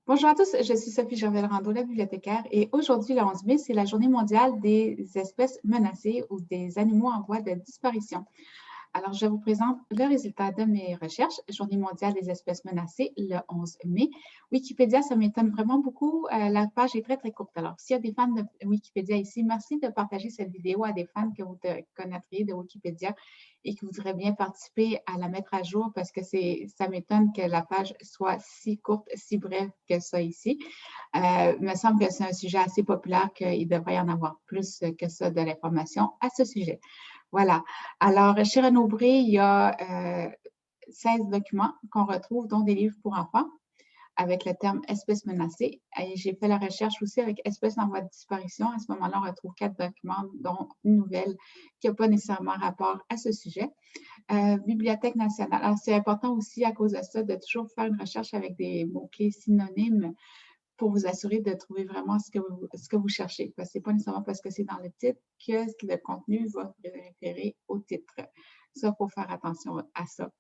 Bonjour à tous, je suis Sophie Gervais-Rando, la bibliothécaire, et aujourd'hui, le 11 mai, c'est la journée mondiale des espèces menacées ou des animaux en voie de disparition. Alors, je vous présente le résultat de mes recherches. Journée mondiale des espèces menacées, le 11 mai. Wikipédia, ça m'étonne vraiment beaucoup. La page est très, très courte. Alors, s'il y a des fans de Wikipédia ici, merci de partager cette vidéo à des fans que vous connaîtriez de Wikipédia et qui voudraient bien participer à la mettre à jour parce que ça m'étonne que la page soit si courte, si brève que ça ici. Il me semble que c'est un sujet assez populaire qu'il devrait y en avoir plus que ça de l'information à ce sujet. Voilà. Alors, chez Renaud Bré, il y a 16 documents qu'on retrouve, dont des livres pour enfants, avec le terme espèces menacées. Et j'ai fait la recherche aussi avec espèces en voie de disparition. À ce moment-là, on retrouve 4 documents, dont une nouvelle qui n'a pas nécessairement rapport à ce sujet. Bibliothèque nationale. Alors, c'est important aussi à cause de ça de toujours faire une recherche avec des mots-clés synonymes pour vous assurer de trouver vraiment ce que vous cherchez. Parce que ce n'est pas nécessairement parce que c'est dans le titre que le contenu va se référer au titre. Ça, il faut faire attention à ça.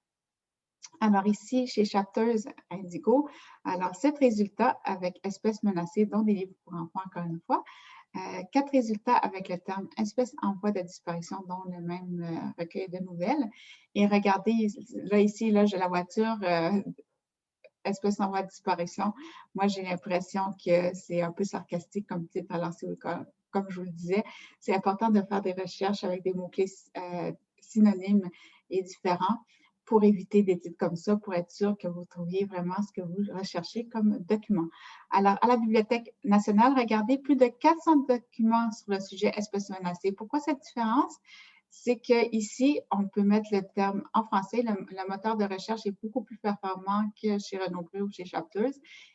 Alors ici, chez Chapters Indigo, alors 7 résultats avec espèces menacées, dont des livres pour enfants, encore une fois. 4 résultats avec le terme espèces en voie de disparition, dont le même recueil de nouvelles. Et regardez, là ici, là, j'ai la voiture, espèces en voie de disparition. Moi, j'ai l'impression que c'est un peu sarcastique comme titre. Alors, comme je vous le disais, c'est important de faire des recherches avec des mots-clés synonymes et différents pour éviter des titres comme ça, pour être sûr que vous trouviez vraiment ce que vous recherchez comme document. Alors, à la Bibliothèque nationale, regardez plus de 400 documents sur le sujet espèces menacées. Pourquoi cette différence? C'est qu'ici, on peut mettre le terme en français. Le moteur de recherche est beaucoup plus performant que chez Renaud Bré ou chez Chapters.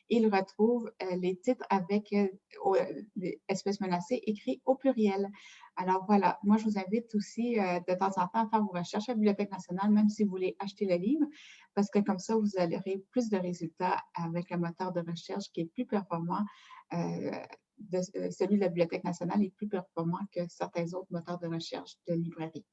Il retrouve les titres avec les espèces menacées écrits au pluriel. Alors voilà, moi je vous invite aussi de temps en temps à faire vos recherches à la Bibliothèque nationale, même si vous voulez acheter le livre, parce que comme ça, vous aurez plus de résultats avec le moteur de recherche qui est plus performant. Celui de la Bibliothèque nationale est plus performant que certains autres moteurs de recherche de librairie.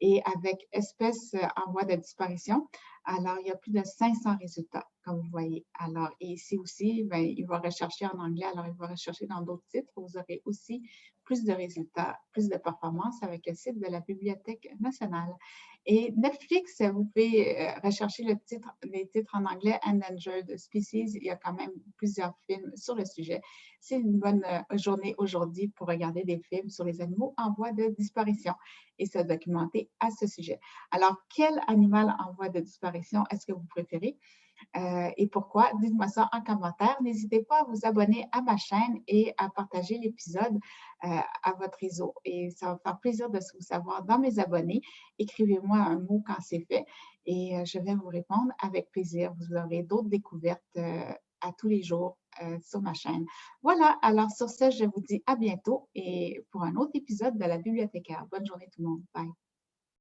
Et avec espèces en voie de disparition, alors il y a plus de 500 résultats, comme vous voyez. Alors, et ici aussi, bien, il va rechercher en anglais, alors il va rechercher dans d'autres titres. Vous aurez aussi plus de résultats, plus de performances avec le site de la Bibliothèque nationale. Et Netflix, vous pouvez rechercher les titres en anglais Endangered Species. Il y a quand même plusieurs films sur le sujet. C'est une bonne journée aujourd'hui pour regarder des films sur les animaux en voie de disparition et se documenter à ce sujet. Alors, quel animal en voie de disparition est-ce que vous préférez et pourquoi? Dites-moi ça en commentaire. N'hésitez pas à vous abonner à ma chaîne et à partager l'épisode à votre réseau. Et ça va me faire plaisir de vous savoir dans mes abonnés. Écrivez-moi un mot quand c'est fait et je vais vous répondre avec plaisir. Vous aurez d'autres découvertes à tous les jours sur ma chaîne. Voilà, alors sur ce, je vous dis à bientôt et pour un autre épisode de la bibliothécaire. Bonne journée tout le monde. Bye.